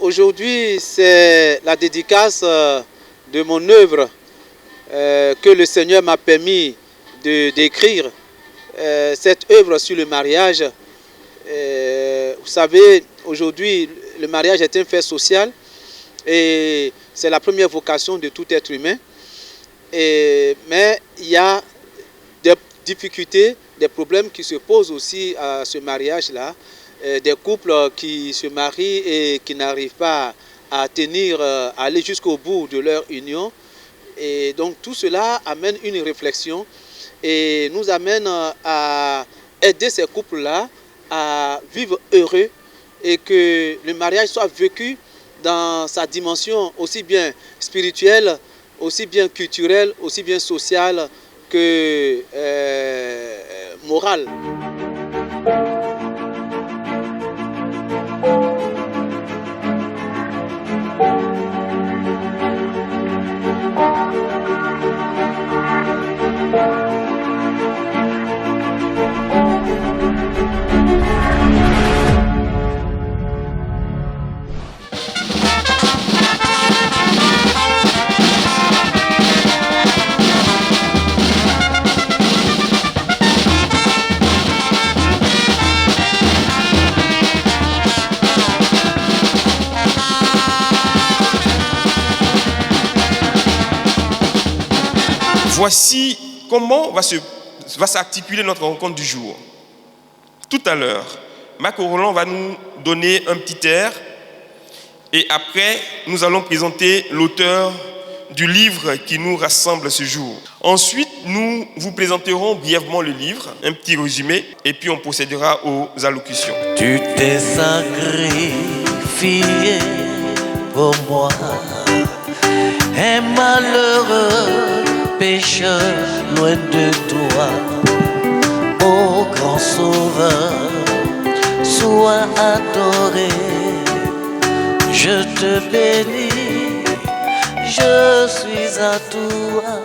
Aujourd'hui, c'est la dédicace de mon œuvre que le Seigneur m'a permis d'écrire. Cette œuvre sur le mariage. Vous savez, aujourd'hui, le mariage est un fait social et c'est la première vocation de tout être humain. Mais il y a des difficultés, des problèmes qui se posent aussi à ce mariage-là. Des couples qui se marient et qui n'arrivent pas à aller jusqu'au bout de leur union. Et donc tout cela amène une réflexion et nous amène à aider ces couples-là à vivre heureux et que le mariage soit vécu dans sa dimension aussi bien spirituelle, aussi bien culturelle, aussi bien sociale que morale. Voici comment va s'articuler notre rencontre du jour. Tout à l'heure, Marc Roland va nous donner un petit air et après, nous allons présenter l'auteur du livre qui nous rassemble ce jour. Ensuite, nous vous présenterons brièvement le livre, un petit résumé, et puis on procédera aux allocutions. Tu t'es sacrifié pour moi, un malheureux pécheur loin de toi, ô grand sauveur, sois adoré. Je te bénis, je suis à toi.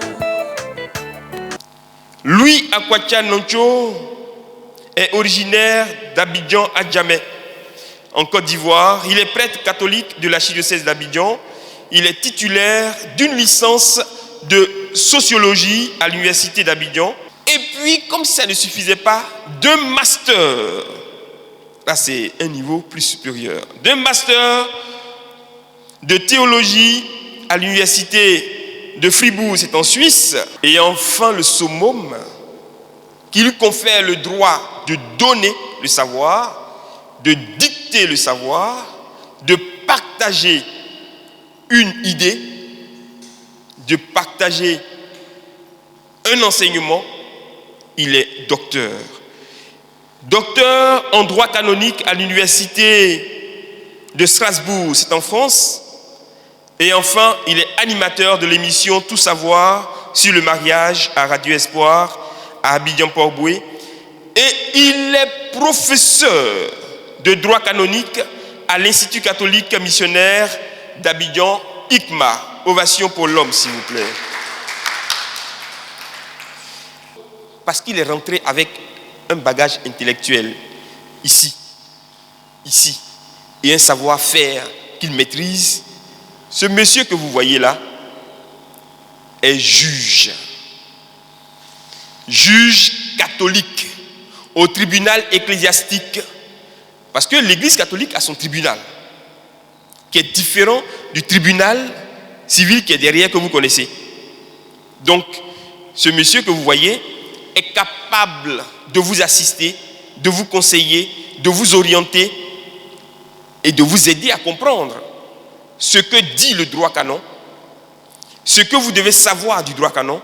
Louis Akwatia Noncho est originaire d'Abidjan à Djamé, en Côte d'Ivoire. Il est prêtre catholique de l'archidiocèse d'Abidjan. Il est titulaire d'une licence de sociologie à l'université d'Abidjan. Et puis, comme ça ne suffisait pas, deux masters. Là, c'est un niveau plus supérieur. Deux masters de théologie à l'université de Fribourg, c'est en Suisse. Et enfin, le summum qui lui confère le droit de donner le savoir, de dicter le savoir, de partager une idée, de partager un enseignement. Il est docteur. Docteur en droit canonique à l'université de Strasbourg, c'est en France. Et enfin, il est animateur de l'émission Tout savoir sur le mariage à Radio Espoir, à Abidjan-Port-Boué. Et il est professeur de droit canonique à l'Institut catholique missionnaire d'Abidjan, ICMA. Ovation pour l'homme, s'il vous plaît. Parce qu'il est rentré avec un bagage intellectuel, ici, et un savoir-faire qu'il maîtrise. Ce monsieur que vous voyez là est juge catholique au tribunal ecclésiastique. Parce que l'Église catholique a son tribunal, qui est différent du tribunal civil qui est derrière, que vous connaissez. Donc, ce monsieur que vous voyez est capable de vous assister, de vous conseiller, de vous orienter et de vous aider à comprendre ce que dit le droit canon, ce que vous devez savoir du droit canon.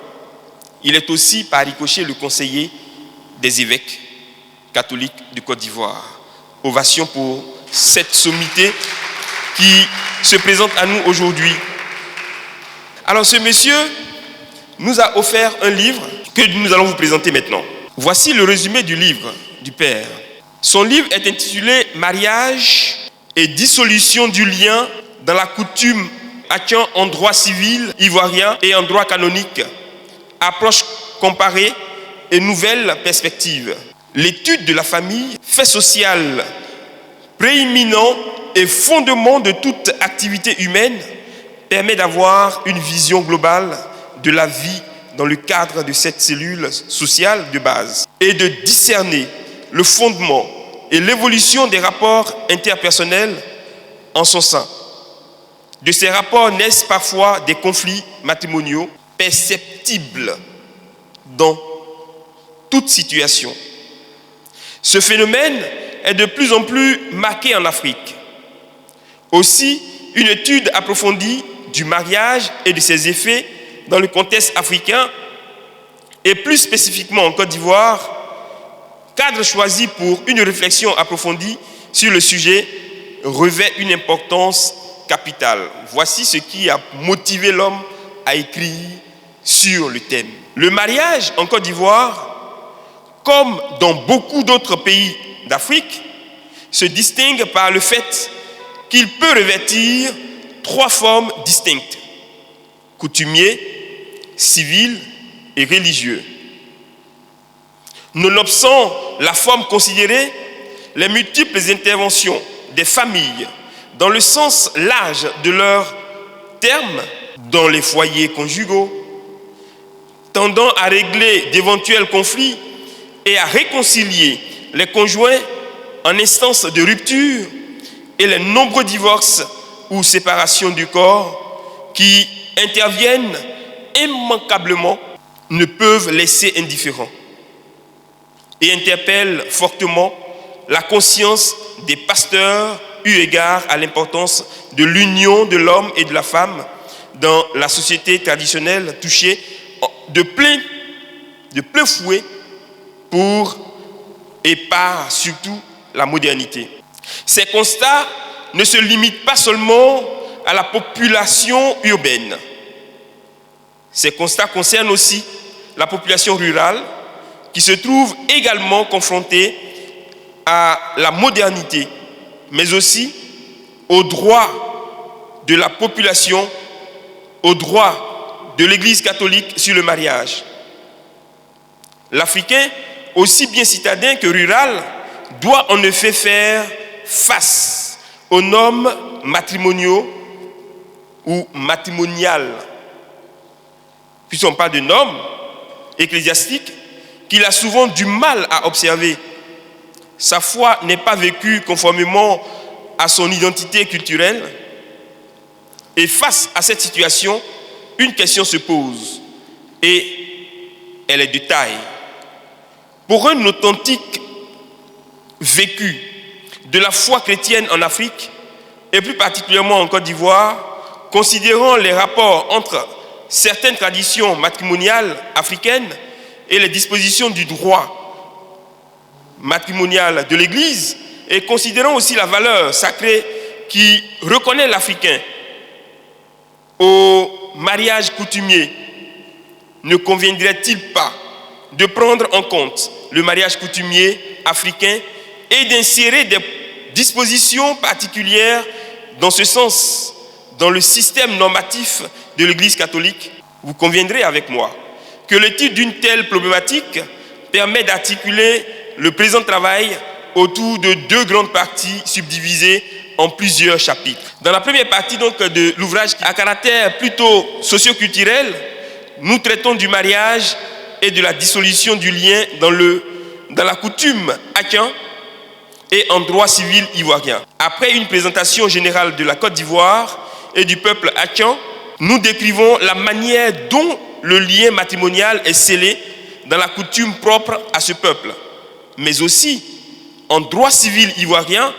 Il est aussi, par ricochet, le conseiller des évêques catholiques de Côte d'Ivoire. Ovation pour cette sommité qui se présente à nous aujourd'hui. Alors ce monsieur nous a offert un livre que nous allons vous présenter maintenant. Voici le résumé du livre du Père. Son livre est intitulé « Mariage et dissolution du lien dans la coutume attient en droit civil ivoirien et en droit canonique. Approche comparée et nouvelles perspectives. L'étude de la famille, fait social prééminent et fondement de toute activité humaine, permet d'avoir une vision globale de la vie dans le cadre de cette cellule sociale de base et de discerner le fondement et l'évolution des rapports interpersonnels en son sein. De ces rapports naissent parfois des conflits matrimoniaux perceptibles dans toute situation. Ce phénomène est de plus en plus marqué en Afrique. Aussi, une étude approfondie du mariage et de ses effets dans le contexte africain et plus spécifiquement en Côte d'Ivoire, cadre choisi pour une réflexion approfondie sur le sujet, revêt une importance capitale. Voici ce qui a motivé l'homme à écrire sur le thème. Le mariage en Côte d'Ivoire, comme dans beaucoup d'autres pays d'Afrique, se distingue par le fait qu'il peut revêtir 3 formes distinctes: coutumier, civil et religieux. Nonobstant la forme considérée, les multiples interventions des familles dans le sens large de leur terme, dans les foyers conjugaux, tendant à régler d'éventuels conflits et à réconcilier les conjoints en instance de rupture, et les nombreux divorces ou séparations du corps qui interviennent immanquablement ne peuvent laisser indifférents et interpellent fortement la conscience des pasteurs eu égard à l'importance de l'union de l'homme et de la femme dans la société traditionnelle touchée de plein fouet et par surtout la modernité. Ces constats ne se limitent pas seulement à la population urbaine. Ces constats concernent aussi la population rurale qui se trouve également confrontée à la modernité, mais aussi aux droits de la population, aux droits de l'Église catholique sur le mariage. L'Africain, aussi bien citadin que rural, doit en effet faire face aux normes matrimoniaux ou matrimoniales. Puisqu'on parle de normes ecclésiastiques qu'il a souvent du mal à observer. Sa foi n'est pas vécue conformément à son identité culturelle. Et face à cette situation, une question se pose. Et elle est de taille. Pour un authentique vécu de la foi chrétienne en Afrique, et plus particulièrement en Côte d'Ivoire, considérant les rapports entre certaines traditions matrimoniales africaines et les dispositions du droit matrimonial de l'Église, et considérant aussi la valeur sacrée qui reconnaît l'Africain au mariage coutumier, ne conviendrait-il pas de prendre en compte le mariage coutumier africain et d'insérer des dispositions particulières dans ce sens, dans le système normatif de l'Église catholique? Vous conviendrez avec moi que l'étude d'une telle problématique permet d'articuler le présent travail autour de 2 grandes parties subdivisées en plusieurs chapitres. Dans la première partie donc, de l'ouvrage à caractère plutôt socio-culturel, nous traitons du mariage et de la dissolution du lien dans la coutume akan et en droit civil ivoirien. Après une présentation générale de la Côte d'Ivoire et du peuple akan, nous décrivons la manière dont le lien matrimonial est scellé dans la coutume propre à ce peuple, mais aussi en droit civil ivoirien,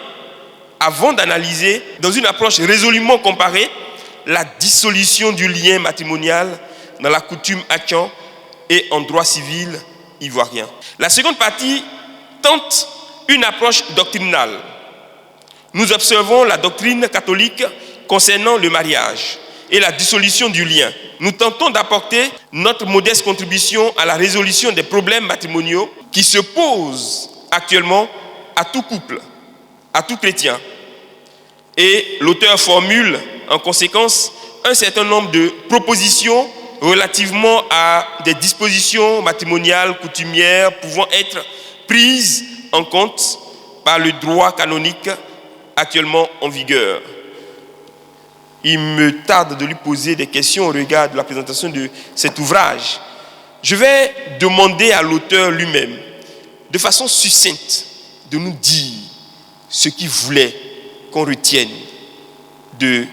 avant d'analyser, dans une approche résolument comparée, la dissolution du lien matrimonial dans la coutume akan et en droit civil ivoirien. La seconde partie tente une approche doctrinale. Nous observons la doctrine catholique concernant le mariage et la dissolution du lien. Nous tentons d'apporter notre modeste contribution à la résolution des problèmes matrimoniaux qui se posent actuellement à tout couple, à tout chrétien. Et l'auteur formule en conséquence un certain nombre de propositions relativement à des dispositions matrimoniales coutumières pouvant être prises en compte par le droit canonique actuellement en vigueur. Il me tarde de lui poser des questions au regard de la présentation de cet ouvrage. Je vais demander à l'auteur lui-même, de façon succincte, de nous dire ce qu'il voulait qu'on retienne de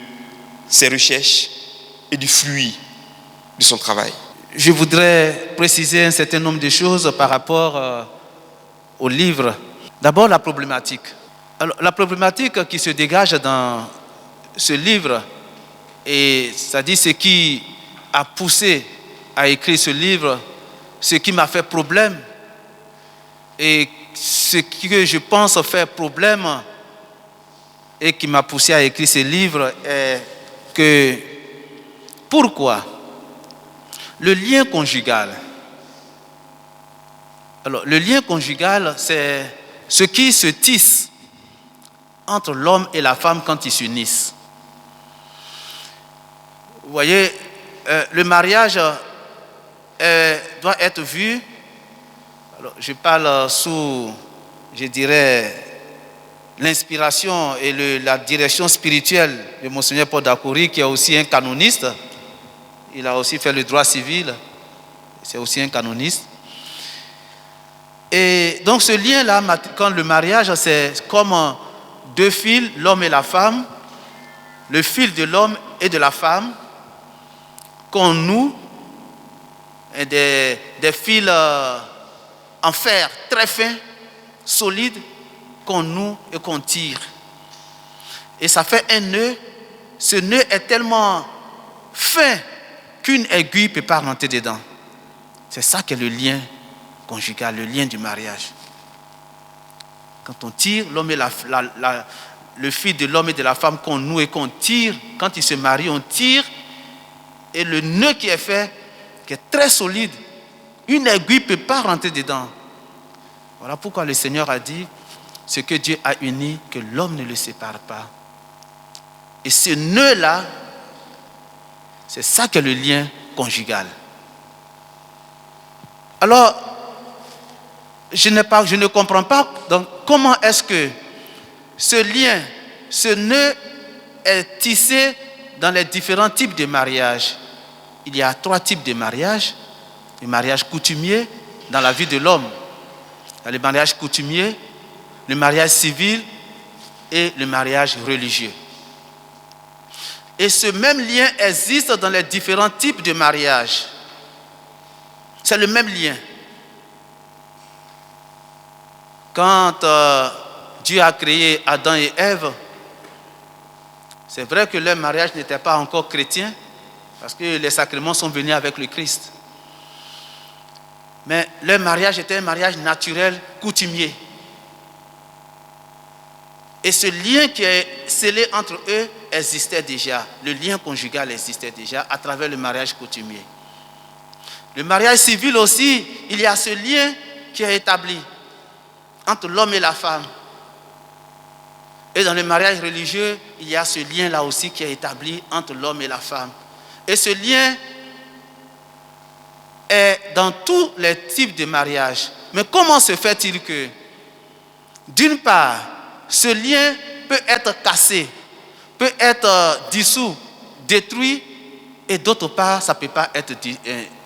ses recherches et du fruit de son travail. Je voudrais préciser un certain nombre de choses par rapport au livre. D'abord, la problématique. Alors, la problématique qui se dégage dans ce livre, et c'est-à-dire ce qui a poussé à écrire ce livre, ce qui m'a fait problème, et ce que je pense faire problème, et qui m'a poussé à écrire ce livre, est que pourquoi le lien conjugal. Alors, le lien conjugal, c'est ce qui se tisse entre l'homme et la femme quand ils s'unissent. Vous voyez, le mariage doit être vu. Alors, je parle sous, je dirais, l'inspiration et la direction spirituelle de Monseigneur Paul Dakouri, qui est aussi un canoniste. Il a aussi fait le droit civil. C'est aussi un canoniste. Et donc ce lien-là, quand le mariage, c'est comme deux fils, l'homme et la femme, le fil de l'homme et de la femme, qu'on noue, et des fils en fer très fins, solides, qu'on noue et qu'on tire. Et ça fait un nœud. Ce nœud est tellement fin qu'une aiguille ne peut pas rentrer dedans. C'est ça qu'est le lien conjugal, le lien du mariage. Quand on tire, l'homme et le fil de l'homme et de la femme qu'on noue et qu'on tire, quand ils se marient, on tire, et le nœud qui est fait, qui est très solide, une aiguille ne peut pas rentrer dedans. Voilà pourquoi le Seigneur a dit, ce que Dieu a uni, que l'homme ne le sépare pas. Et ce nœud-là, c'est ça qu'est le lien conjugal. Alors, je ne comprends pas donc, comment est-ce que ce lien, ce nœud est tissé dans les différents types de mariages. Il y a 3 types de mariages. Le mariage coutumier dans la vie de l'homme. Il y a le mariage coutumier, le mariage civil et le mariage religieux. Et ce même lien existe dans les différents types de mariages. C'est le même lien. Quand Dieu a créé Adam et Ève, c'est vrai que leur mariage n'était pas encore chrétien, parce que les sacrements sont venus avec le Christ. Mais leur mariage était un mariage naturel, coutumier. Et ce lien qui est scellé entre eux existait déjà. Le lien conjugal existait déjà à travers le mariage coutumier. Le mariage civil aussi, il y a ce lien qui est établi entre l'homme et la femme. Et dans le mariage religieux, il y a ce lien-là aussi qui est établi entre l'homme et la femme. Et ce lien est dans tous les types de mariage. Mais comment se fait-il que, d'une part, ce lien peut être cassé, peut être dissous, détruit, et d'autre part, ça ne peut pas être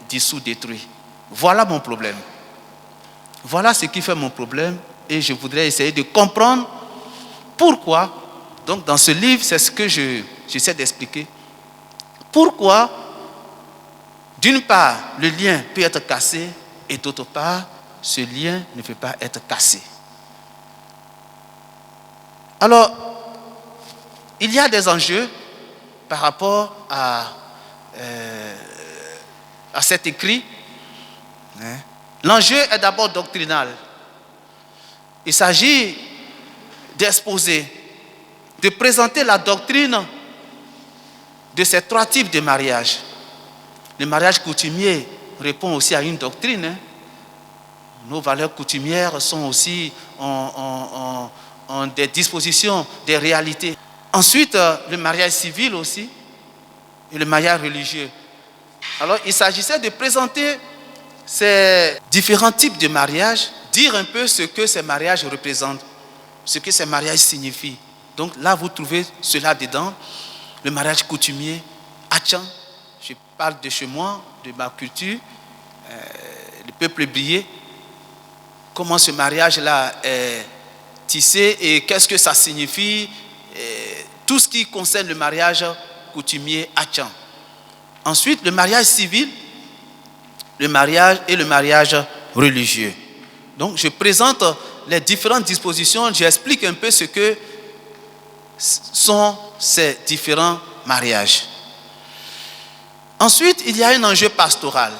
dissous, détruit. Voilà mon problème. Voilà ce qui fait mon problème, et je voudrais essayer de comprendre pourquoi. Donc dans ce livre, c'est ce que j'essaie d'expliquer. Pourquoi, d'une part, le lien peut être cassé, et d'autre part, ce lien ne peut pas être cassé. Alors, il y a des enjeux par rapport à cet écrit. L'enjeu est d'abord doctrinal. Il s'agit d'exposer, de présenter la doctrine de ces 3 types de mariage. Le mariage coutumier répond aussi à une doctrine. Nos valeurs coutumières sont aussi en des dispositions, des réalités. Ensuite, le mariage civil aussi et le mariage religieux. Alors, il s'agissait de présenter ces différents types de mariages, dire un peu ce que ces mariages représentent, ce que ces mariages signifient. Donc là, vous trouvez cela dedans. Le mariage coutumier, Atchan, je parle de chez moi, de ma culture, le peuple brillé. Comment ce mariage-là est tissé et qu'est-ce que ça signifie, tout ce qui concerne le mariage coutumier Atchan. Ensuite, le mariage civil, le mariage et le mariage religieux. Donc, je présente les différentes dispositions, j'explique un peu ce que sont ces différents mariages. Ensuite, il y a un enjeu pastoral.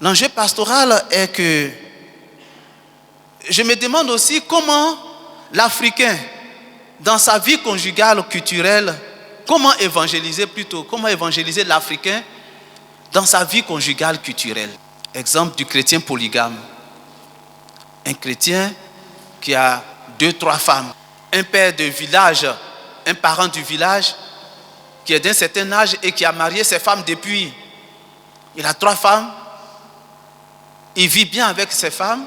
L'enjeu pastoral est que je me demande aussi comment l'Africain, dans sa vie conjugale, culturelle, comment évangéliser l'Africain dans sa vie conjugale, culturelle. Exemple du chrétien polygame. Un chrétien qui a 2-3 femmes. Un père de village, un parent du village, qui est d'un certain âge et qui a marié ses femmes depuis. Il a 3 femmes. Il vit bien avec ses femmes.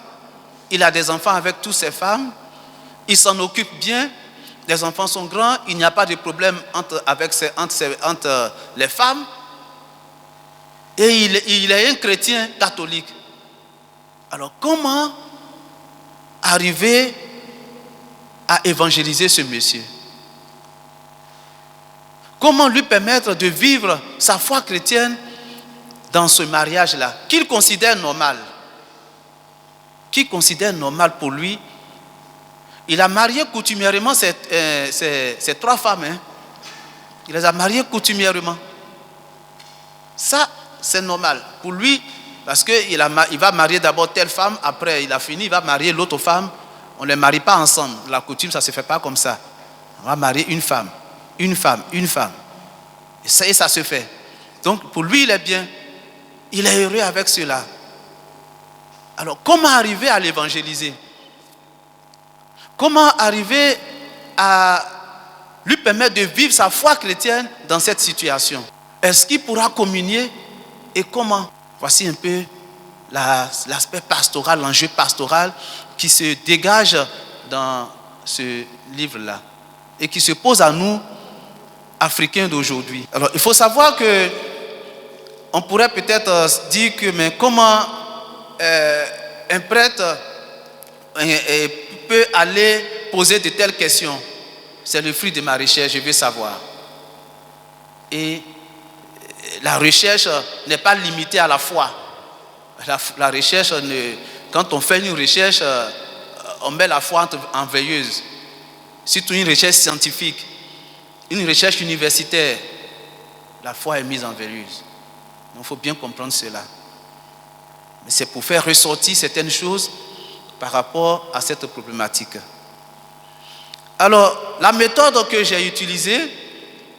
Il a des enfants avec toutes ses femmes. Il s'en occupe bien. Les enfants sont grands. Il n'y a pas de problème entre les femmes. Et il est un chrétien catholique. Alors comment arriver à évangéliser ce monsieur? Comment lui permettre de vivre sa foi chrétienne dans ce mariage-là, qu'il considère normal? Qu'il considère normal pour lui. Il a marié coutumièrement ses 3 femmes. Il les a mariées coutumièrement. Ça, c'est normal pour lui, parce qu'il va marier d'abord telle femme, après il a fini, il va marier l'autre femme. On ne les marie pas ensemble. La coutume, ça ne se fait pas comme ça. On va marier une femme, une femme, une femme. Et ça se fait. Donc pour lui, il est bien. Il est heureux avec cela. Alors comment arriver à l'évangéliser? Comment arriver à lui permettre de vivre sa foi chrétienne dans cette situation? Est-ce qu'il pourra communier et comment? Voici un peu l'aspect pastoral, l'enjeu pastoral qui se dégage dans ce livre-là et qui se pose à nous, Africains d'aujourd'hui. Alors, il faut savoir que on pourrait peut-être dire que mais comment un prêtre peut aller poser de telles questions? C'est le fruit de ma recherche, je veux savoir. Et la recherche n'est pas limitée à la foi. La recherche, quand on fait une recherche, on met la foi en veilleuse. Surtout une recherche scientifique, une recherche universitaire, la foi est mise en veilleuse. Donc il faut bien comprendre cela. Mais c'est pour faire ressortir certaines choses par rapport à cette problématique. Alors, la méthode que j'ai utilisée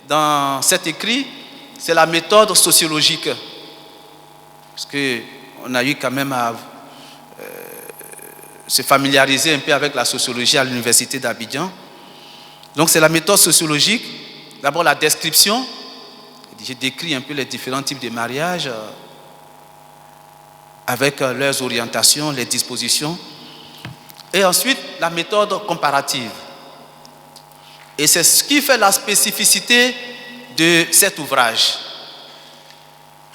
dans cet écrit, c'est la méthode sociologique. Parce qu'on a eu quand même à se familiariser un peu avec la sociologie à l'université d'Abidjan. Donc c'est la méthode sociologique. D'abord la description. J'ai décrit un peu les différents types de mariages avec leurs orientations, les dispositions. Et ensuite la méthode comparative. Et c'est ce qui fait la spécificité de cet ouvrage.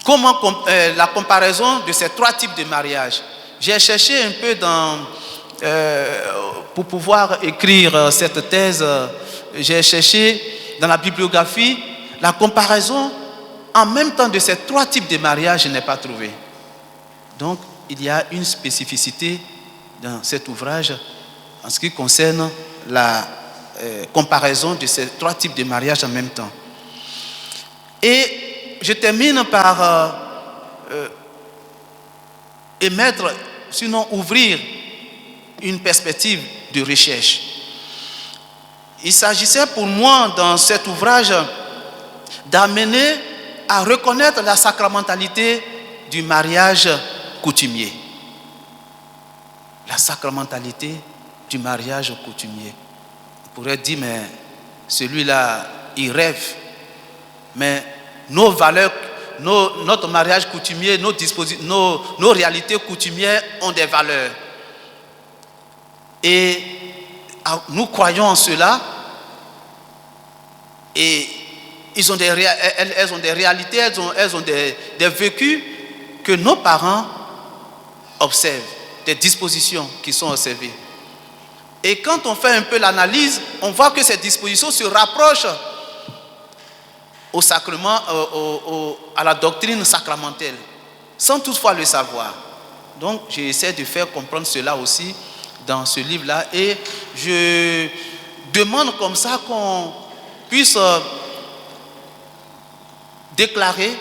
Comment la comparaison de ces 3 types de mariages. J'ai cherché un peu pour pouvoir écrire cette thèse, j'ai cherché dans la bibliographie la comparaison en même temps de ces 3 types de mariages, je n'ai pas trouvé. Donc, il y a une spécificité dans cet ouvrage en ce qui concerne la comparaison de ces 3 types de mariages en même temps. Et je termine par émettre, sinon ouvrir une perspective de recherche. Il s'agissait pour moi dans cet ouvrage d'amener à reconnaître la sacramentalité du mariage coutumier. La sacramentalité du mariage coutumier. On pourrait dire, mais celui-là, il rêve. Mais nos valeurs, notre mariage coutumier, nos réalités coutumières ont des valeurs. Et nous croyons en cela. Et elles ont des réalités, elles ont des vécus que nos parents observent, des dispositions qui sont observées. Et quand on fait un peu l'analyse, on voit que ces dispositions se rapprochent au sacrement, à la doctrine sacramentelle, sans toutefois le savoir. Donc, j'essaie de faire comprendre cela aussi dans ce livre-là. Et je demande comme ça qu'on puisse déclarer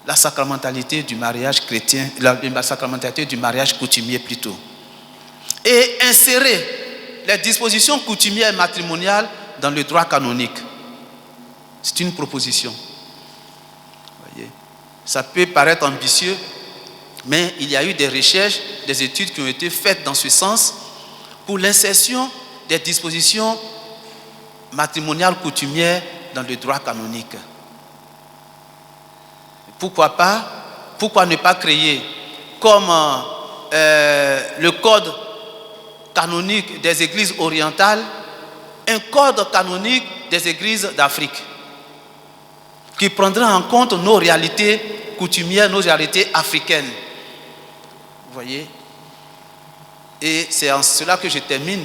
la sacramentalité du mariage chrétien, la sacramentalité du mariage coutumier plutôt. Et insérer les dispositions coutumières et matrimoniales dans le droit canonique. C'est une proposition. Voyez, ça peut paraître ambitieux, mais il y a eu des recherches, des études qui ont été faites dans ce sens pour l'insertion des dispositions matrimoniales coutumières dans le droit canonique. Pourquoi pas? Pourquoi ne pas créer comme le code canonique des églises orientales, un code canonique des églises d'Afrique qui prendra en compte nos réalités coutumières, nos réalités africaines. Vous voyez? Et c'est en cela que je termine.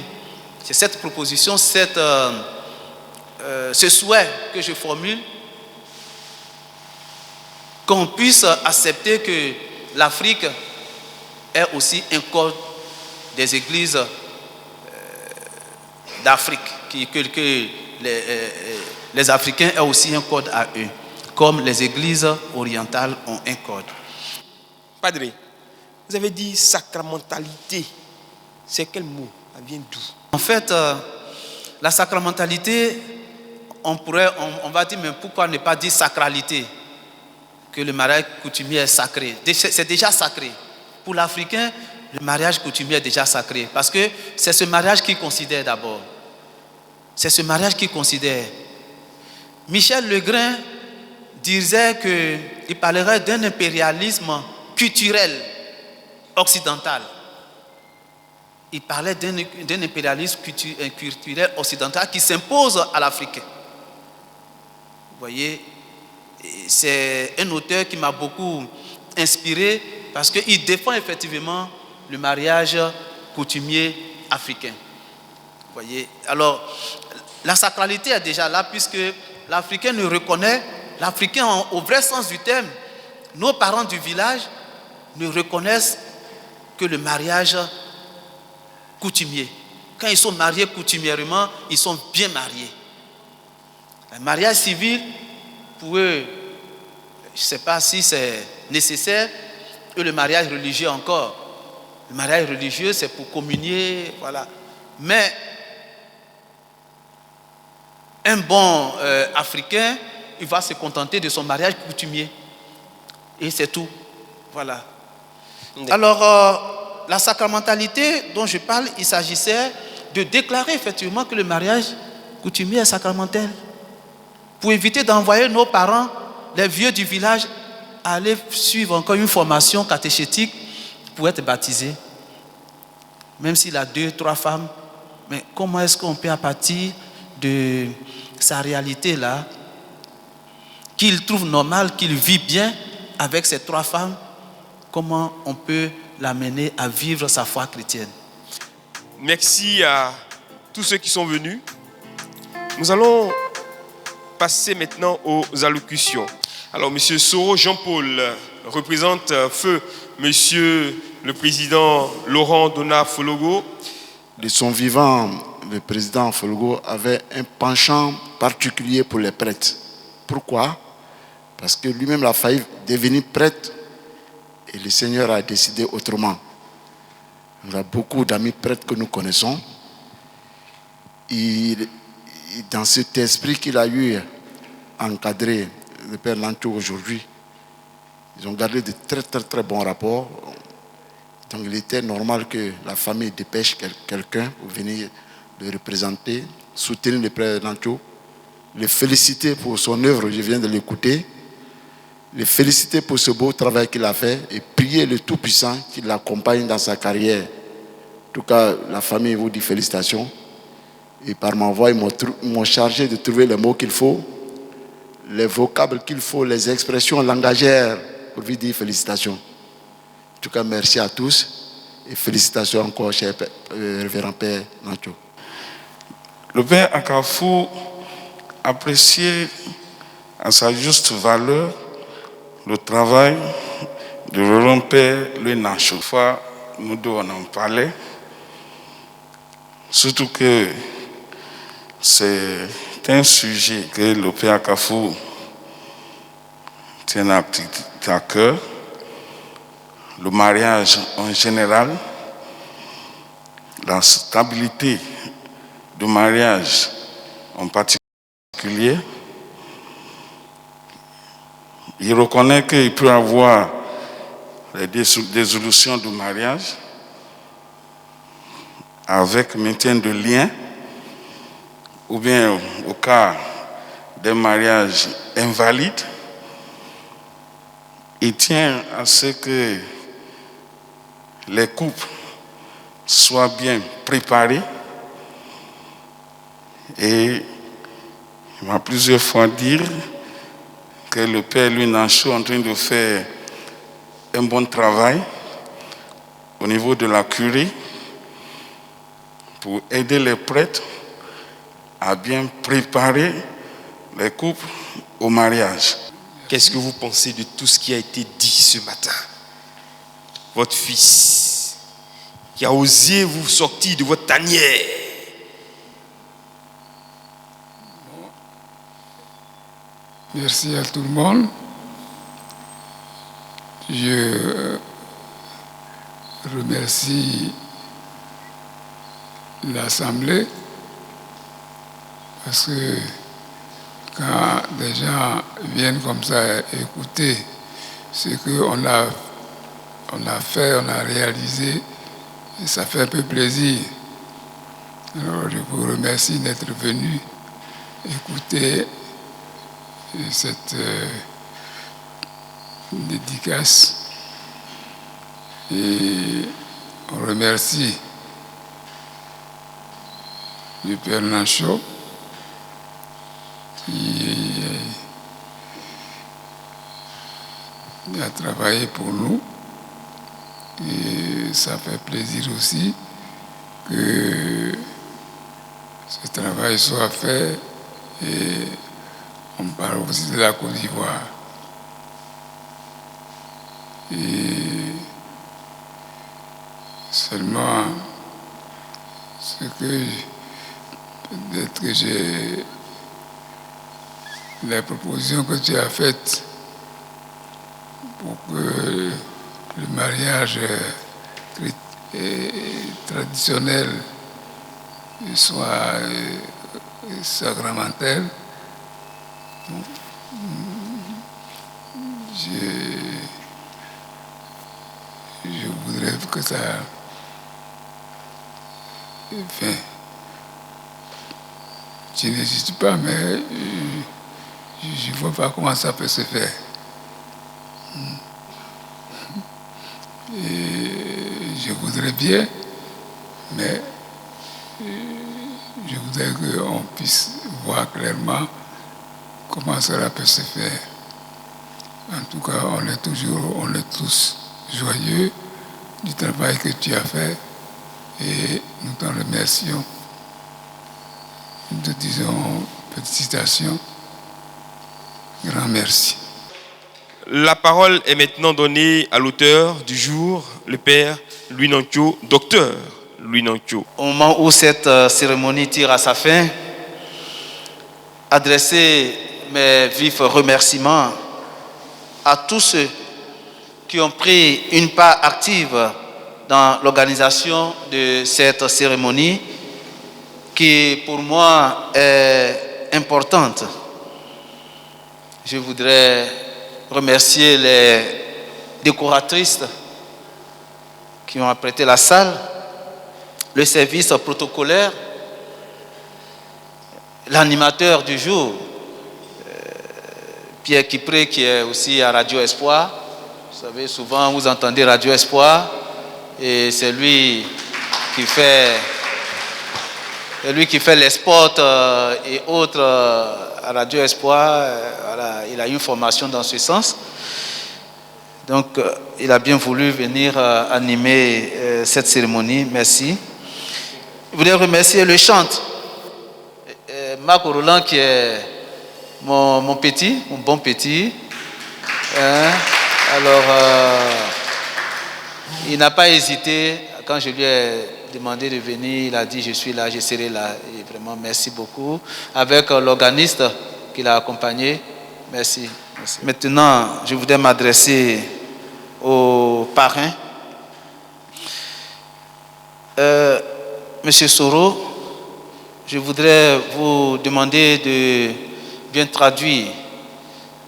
C'est cette proposition, ce souhait que je formule, qu'on puisse accepter que l'Afrique est aussi un code des églises d'Afrique, que les Africains aient aussi un code à eux, comme les églises orientales ont un code. Padre, vous avez dit sacramentalité. C'est quel mot? Ça vient d'où? En fait, la sacramentalité, on va dire, mais pourquoi ne pas dire sacralité? Que le mariage coutumier est sacré. C'est déjà sacré. Pour l'Africain, le mariage coutumier est déjà sacré. Parce que c'est ce mariage qu'il considère d'abord. C'est ce mariage qu'il considère. Michel Legrain disait qu'il parlerait d'un impérialisme culturel occidental. Il parlait d'un impérialisme culturel occidental qui s'impose à l'Afrique. Vous voyez, c'est un auteur qui m'a beaucoup inspiré parce qu'il défend effectivement le mariage coutumier africain. Vous voyez, alors la sacralité est déjà là puisque l'Africain ne reconnaît, l'Africain au vrai sens du terme, nos parents du village ne reconnaissent que le mariage coutumier. Quand ils sont mariés coutumièrement, ils sont bien mariés. Le mariage civil, pour eux, je ne sais pas si c'est nécessaire, et le mariage religieux encore. Le mariage religieux, c'est pour communier, voilà. Mais un bon Africain, il va se contenter de son mariage coutumier. Et c'est tout. Voilà. Alors, la sacramentalité dont je parle, il s'agissait de déclarer effectivement que le mariage coutumier est sacramentel. Pour éviter d'envoyer nos parents, les vieux du village, à aller suivre encore une formation catéchétique pour être baptisés. Même s'il a 2, 3 femmes. Mais comment est-ce qu'on peut, à partir de sa réalité-là, qu'il trouve normal, qu'il vit bien avec ces 3 femmes, comment on peut l'amener à vivre sa foi chrétienne? Merci à tous ceux qui sont venus. Nous allons passer maintenant aux allocutions. Alors, M. Soro Jean-Paul représente feu M. le président Laurent Dona Fologo. De son vivant, le président Fologo avait un penchant particulier pour les prêtres. Pourquoi? Parce que lui-même a failli devenir prêtre et le Seigneur a décidé autrement. On a beaucoup d'amis prêtres que nous connaissons. Dans cet esprit qu'il a eu encadré le Père Lancho aujourd'hui, ils ont gardé de très très très bons rapports. Donc il était normal que la famille dépêche quelqu'un pour venir le représenter, soutenir le Père Lancho, le féliciter pour son œuvre, je viens de l'écouter, le féliciter pour ce beau travail qu'il a fait et prier le Tout-Puissant qui l'accompagne dans sa carrière En tout cas, la famille vous dit félicitations. Et par ma voix, ils m'ont chargé de trouver les mots qu'il faut, les vocables qu'il faut, les expressions langagères pour vous dire félicitations. En tout cas, merci à tous et félicitations encore, cher révérend Père Nancho. Le Père Akafou appréciait à sa juste valeur le travail de révérend Père Louis Nancho. Une fois, nous deux on en parlait, surtout que c'est un sujet que le Père Akafou tient à cœur. Le mariage en général, la stabilité du mariage en particulier. Il reconnaît qu'il peut y avoir des dissolutions du mariage avec maintien de liens, ou bien au cas d'un mariage invalide. Il tient à ce que les couples soient bien préparés, et il m'a plusieurs fois dit que le Père Louis Nancho est en train de faire un bon travail au niveau de la curie pour aider les prêtres à bien préparer les couples au mariage. Qu'est-ce que vous pensez de tout ce qui a été dit ce matin? Votre fils qui a osé vous sortir de votre tanière. Merci à tout le monde. Je remercie l'Assemblée parce que quand des gens viennent comme ça écouter ce qu'on a fait, on a réalisé, et ça fait un peu plaisir. Alors je vous remercie d'être venu écouter cette dédicace, et on remercie le Père Nancho qui a travaillé pour nous, et ça fait plaisir aussi que ce travail soit fait, et on parle aussi de la Côte d'Ivoire. Et seulement ce que peut-être que j'ai les propositions que tu as faites pour que le mariage traditionnel soit sacramentel. Je voudrais que ça... Enfin, je n'hésite pas, mais je ne vois pas comment ça peut se faire. Et je voudrais bien, mais je voudrais qu'on puisse voir clairement comment cela peut se faire. En tout cas, on est tous joyeux du travail que tu as fait, et nous t'en remercions. Nous te disons félicitations, grand merci. La parole est maintenant donnée à l'auteur du jour, le Père Louis Nancho, docteur Louis Nancho. Au moment où cette cérémonie tire à sa fin, adresser mes vifs remerciements à tous ceux qui ont pris une part active dans l'organisation de cette cérémonie qui pour moi est importante. Je voudrais remercier les décoratrices qui ont apprêté la salle, le service protocolaire, l'animateur du jour, Pierre Kipré, qui est aussi à Radio Espoir. Vous savez, souvent vous entendez Radio Espoir, et c'est lui qui fait les spots et autres à Radio Espoir. Voilà, il a eu une formation dans ce sens. Donc, il a bien voulu venir animer cette cérémonie. Merci. Je voudrais remercier le chante. Marc Roland, qui est mon bon petit. Alors, il n'a pas hésité. Quand je lui ai demandé de venir, il a dit je suis là, je serai là. Et vraiment, merci beaucoup. Avec l'organiste qui l'a accompagné, merci. Maintenant, je voudrais m'adresser au parrain. Monsieur Soro, je voudrais vous demander de bien traduire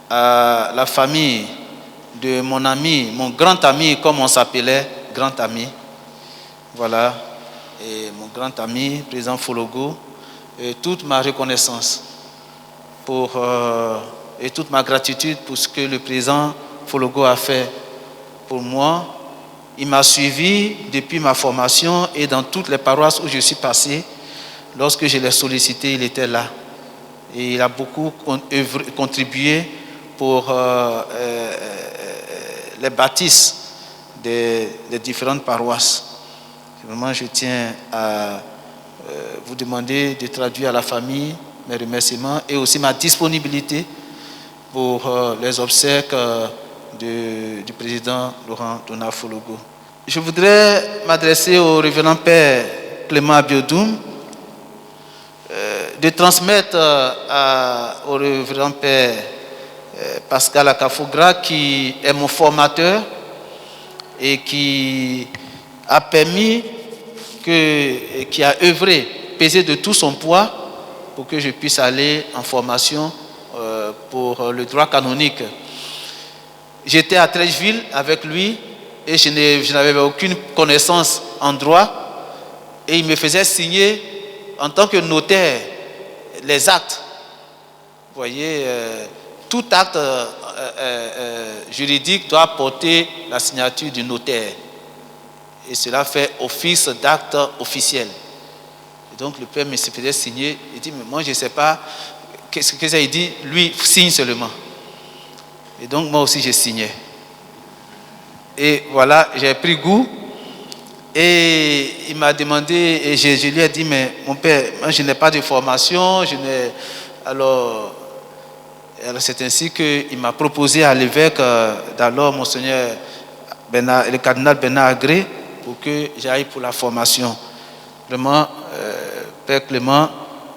à la famille de mon ami, mon grand ami, comme on s'appelait, grand ami. Voilà, et mon grand ami, président Fologo, et toute ma reconnaissance et toute ma gratitude pour ce que le président Fologo a fait pour moi. Il m'a suivi depuis ma formation et dans toutes les paroisses où je suis passé. Lorsque je l'ai sollicité, il était là. Et il a beaucoup contribué pour les bâtisses des différentes paroisses. Vraiment, je tiens à vous demander de traduire à la famille mes remerciements et aussi ma disponibilité pour les obsèques du président Laurent Donald Fologo. Je voudrais m'adresser au révérend Père Clément Abiodoum, de transmettre au révérend Père Pascal Akafogra, qui est mon formateur et qui a permis, qui a œuvré, pesé de tout son poids pour que je puisse aller en formation pour le droit canonique. J'étais à Trècheville avec lui et je n'avais aucune connaissance en droit et il me faisait signer en tant que notaire les actes. Vous voyez, tout acte juridique doit porter la signature du notaire. Et cela fait office d'acte officiel. Et donc le père me faisait signer. Il dit, mais moi je ne sais pas. Qu'est-ce que ça? Il dit, lui, signe seulement. Et donc moi aussi je signais. Et voilà, j'ai pris goût. Et il m'a demandé, et je lui ai dit, mais mon père, moi je n'ai pas de formation, alors c'est ainsi qu'il m'a proposé à l'évêque d'alors, Monseigneur le cardinal Bernard Agré, pour que j'aille pour la formation. Vraiment, Père Clément,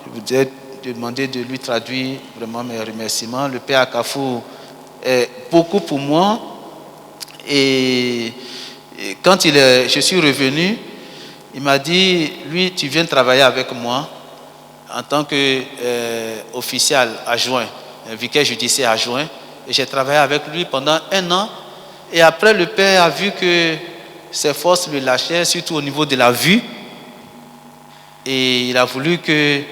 je voudrais demander de lui traduire vraiment mes remerciements. Le Père Akafou est beaucoup pour moi. Et quand je suis revenu, il m'a dit, lui, tu viens travailler avec moi en tant qu'official adjoint, vicaire judiciaire adjoint. Et j'ai travaillé avec lui pendant 1 an. Et après, le père a vu que ses forces le lâchaient, surtout au niveau de la vue. Et il a voulu que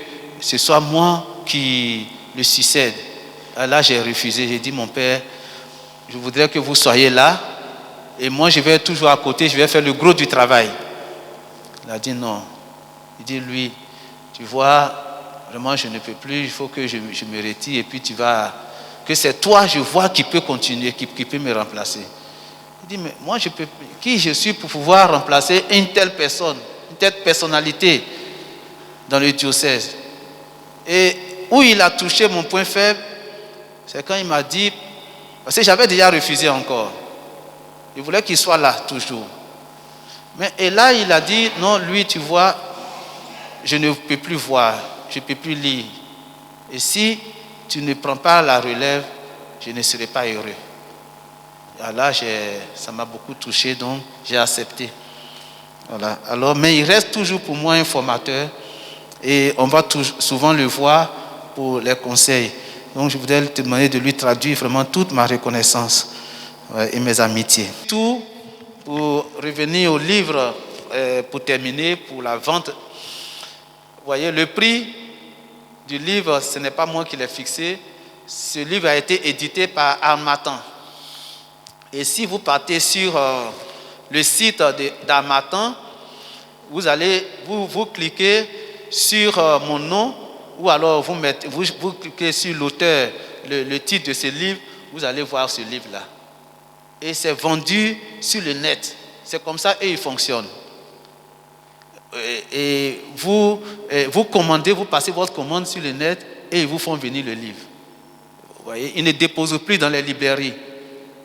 ce soit moi qui le succède. Là, j'ai refusé. J'ai dit, mon père, je voudrais que vous soyez là. Et moi, je vais être toujours à côté, je vais faire le gros du travail. Il a dit non. Il dit, lui, tu vois, vraiment, je ne peux plus, il faut que je me retire. Et puis, tu vas... Que c'est toi, je vois, qui peut continuer, qui peut me remplacer. Il dit, mais moi, qui je suis pour pouvoir remplacer une telle personne, une telle personnalité dans le diocèse? Et où il a touché mon point faible, c'est quand il m'a dit, parce que j'avais déjà refusé encore. Il voulait qu'il soit là toujours. Et là, il a dit, non, lui, tu vois, je ne peux plus voir, je ne peux plus lire. Et si tu ne prends pas la relève, je ne serai pas heureux. Et là, ça m'a beaucoup touché, donc j'ai accepté. Voilà. Alors, mais il reste toujours pour moi un formateur et on va souvent le voir pour les conseils. Donc, je voudrais te demander de lui traduire vraiment toute ma reconnaissance et mes amitiés. Tout pour revenir au livre, pour terminer, pour la vente. Vous voyez, le prix du livre, ce n'est pas moi qui l'ai fixé. Ce livre a été édité par Harmattan. Et si vous partez sur le site d'Harmattan, vous cliquez sur mon nom, ou alors vous cliquez sur l'auteur, le titre de ce livre, vous allez voir ce livre-là. Et c'est vendu sur le net. C'est comme ça et il fonctionne. Et vous commandez, vous passez votre commande sur le net et ils vous font venir le livre. Vous voyez, ils ne déposent plus dans les librairies.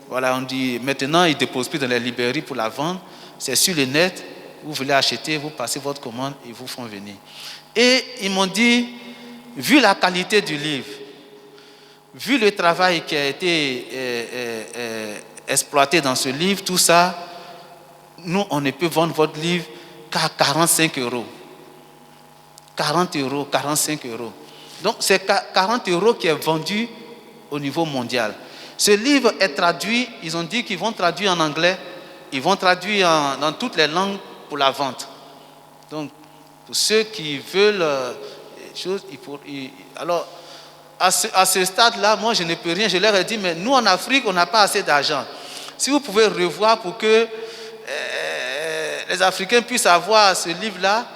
Voilà, on dit maintenant ils ne déposent plus dans les librairies pour la vente. C'est sur le net, vous voulez acheter, vous passez votre commande et ils vous font venir. Et ils m'ont dit, vu la qualité du livre, vu le travail qui a été exploité dans ce livre, tout ça, nous, on ne peut vendre votre livre qu'à 45 €. 40 €, 45 €. Donc, c'est 40 € qui est vendu au niveau mondial. Ce livre est traduit, ils ont dit qu'ils vont traduire en anglais, ils vont traduire dans toutes les langues pour la vente. Donc, pour ceux qui veulent choses, alors, à ce stade-là, moi, je ne peux rien. Je leur ai dit, mais nous, en Afrique, on n'a pas assez d'argent. Si vous pouvez revoir pour que les Africains puissent avoir ce livre-là,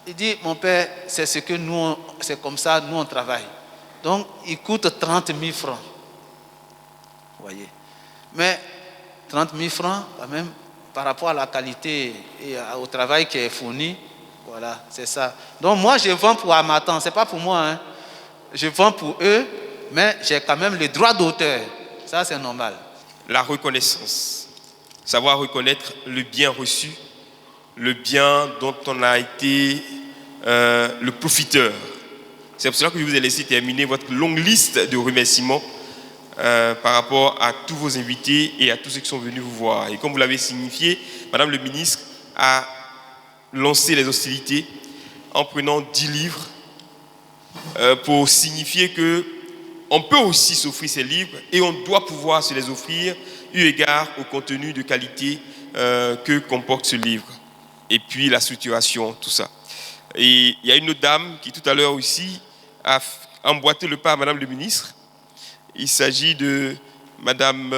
il dit, mon père, c'est ce que nous, c'est comme ça, nous, on travaille. Donc, il coûte 30 000 francs. Vous voyez. Mais 30 000 francs, quand même, par rapport à la qualité et au travail qui est fourni, voilà, c'est ça. Donc, moi, je vends pour Harmattan, ce n'est pas pour moi, hein. Je vends pour eux, mais j'ai quand même le droit d'auteur. Ça, c'est normal. La reconnaissance. Savoir reconnaître le bien reçu, le bien dont on a été le profiteur. C'est pour cela que je vous ai laissé terminer votre longue liste de remerciements par rapport à tous vos invités et à tous ceux qui sont venus vous voir. Et comme vous l'avez signifié, Madame le ministre a lancé les hostilités en prenant 10 livres pour signifier qu'on peut aussi s'offrir ces livres et on doit pouvoir se les offrir eu égard au contenu de qualité que comporte ce livre. Et puis la structuration, tout ça. Et il y a une autre dame qui tout à l'heure aussi a emboîté le pas à Madame le ministre. Il s'agit de Madame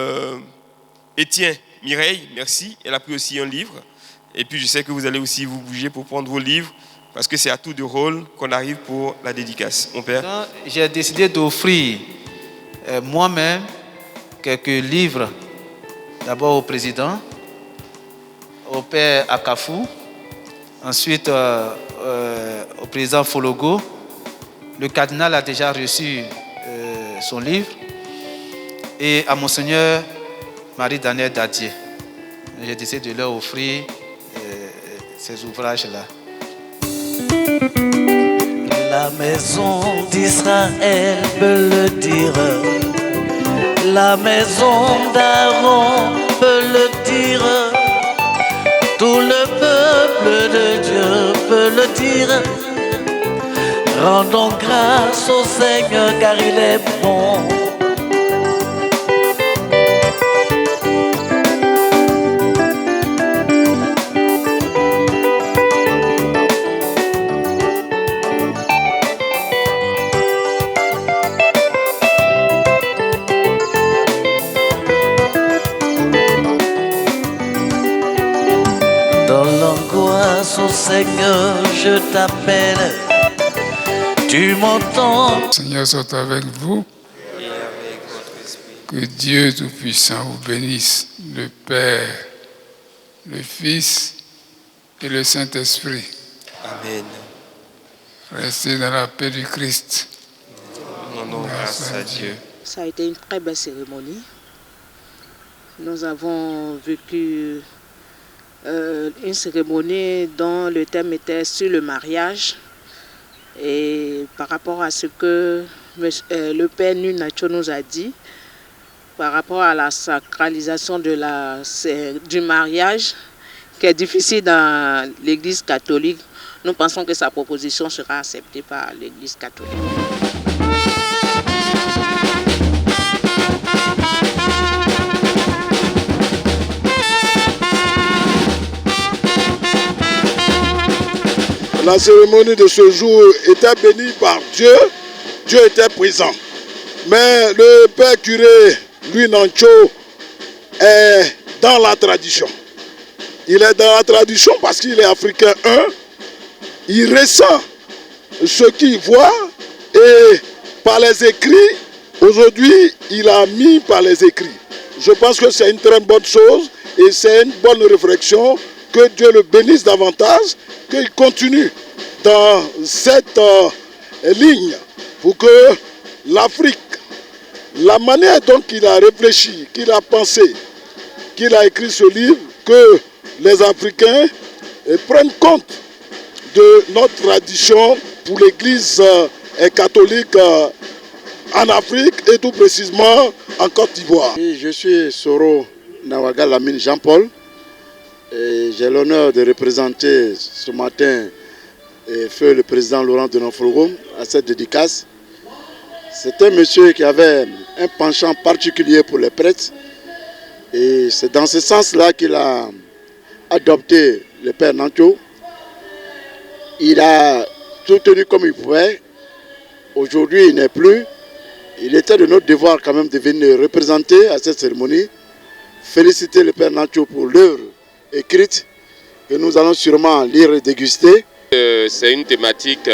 Étienne Mireille, merci. Elle a pris aussi un livre. Et puis je sais que vous allez aussi vous bouger pour prendre vos livres, parce que c'est à tour de rôle qu'on arrive pour la dédicace. Mon père. J'ai décidé d'offrir moi-même quelques livres, d'abord au président, au père Akafou, ensuite au président Fologo. Le cardinal a déjà reçu son livre, et à Monseigneur Marie-Daniel Dadier. J'ai décidé de leur offrir ces ouvrages-là. La maison d'Israël peut le dire, la maison d'Aaron peut le dire, tout le peuple de Dieu peut le dire. Rendons grâce au Seigneur car il est bon. Dans l'angoisse, au Seigneur, je t'appelle. Tu m'entends? Seigneur soit avec vous. Et avec votre esprit. Que Dieu Tout-Puissant vous bénisse, le Père, le Fils et le Saint-Esprit. Amen. Restez dans la paix du Christ. Rendons grâce à Dieu. Ça a été une très belle cérémonie. Nous avons vécu une cérémonie dont le thème était sur le mariage. Et par rapport à ce que le Père Nunacho nous a dit, par rapport à la sacralisation du mariage, qui est difficile dans l'Église catholique, nous pensons que sa proposition sera acceptée par l'Église catholique. La cérémonie de ce jour était bénie par Dieu. Dieu était présent. Mais le père curé, lui, Nancho, est dans la tradition. Il est dans la tradition parce qu'il est africain, il ressent ce qu'il voit et par les écrits, aujourd'hui, il a mis par les écrits. Je pense que c'est une très bonne chose et c'est une bonne réflexion. Que Dieu le bénisse davantage, qu'il continue dans cette ligne pour que l'Afrique, la manière dont il a réfléchi, qu'il a pensé, qu'il a écrit ce livre, que les Africains prennent compte de notre tradition pour l'Église catholique en Afrique et tout précisément en Côte d'Ivoire. Je suis Soro Nawaga Lamine Jean-Paul et j'ai l'honneur de représenter ce matin feu le président Laurent de Nofrogo à cette dédicace. C'est un monsieur qui avait un penchant particulier pour les prêtres et c'est dans ce sens-là qu'il a adopté le père Nancho. Il a tout tenu comme il pouvait. Aujourd'hui, il n'est plus. Il était de notre devoir quand même de venir représenter à cette cérémonie. Féliciter le père Nancho pour l'œuvre écrite que nous allons sûrement lire et déguster. C'est une thématique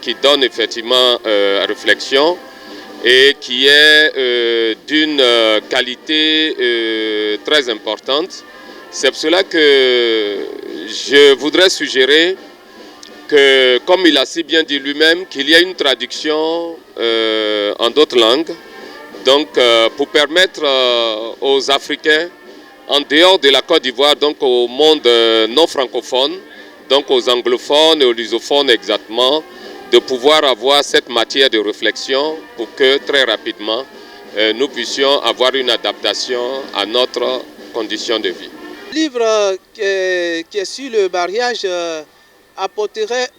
qui donne effectivement à réflexion et qui est d'une qualité très importante. C'est pour cela que je voudrais suggérer que, comme il a si bien dit lui-même, qu'il y a une traduction en d'autres langues, donc pour permettre aux Africains, en dehors de la Côte d'Ivoire, donc au monde non francophone, donc aux anglophones et aux lusophones exactement, de pouvoir avoir cette matière de réflexion pour que très rapidement nous puissions avoir une adaptation à notre condition de vie. Le livre qui est sur le mariage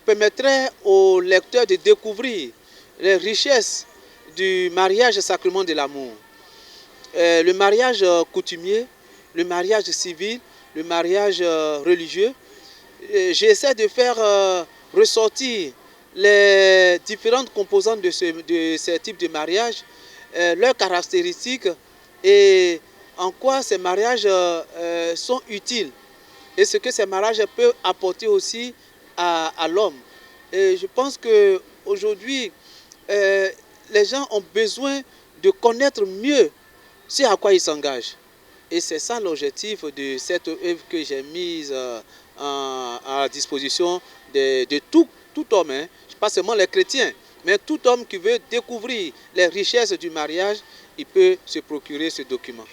permettrait aux lecteurs de découvrir les richesses du mariage sacrement de l'amour. Le mariage coutumier, le mariage civil, le mariage religieux. J'essaie de faire ressortir les différentes composantes de ce type de mariage, leurs caractéristiques et en quoi ces mariages sont utiles et ce que ces mariages peuvent apporter aussi à l'homme. Et je pense qu'aujourd'hui, les gens ont besoin de connaître mieux ce à quoi ils s'engagent. Et c'est ça l'objectif de cette œuvre que j'ai mise à disposition de tout homme, hein. Pas seulement les chrétiens, mais tout homme qui veut découvrir les richesses du mariage, il peut se procurer ce document.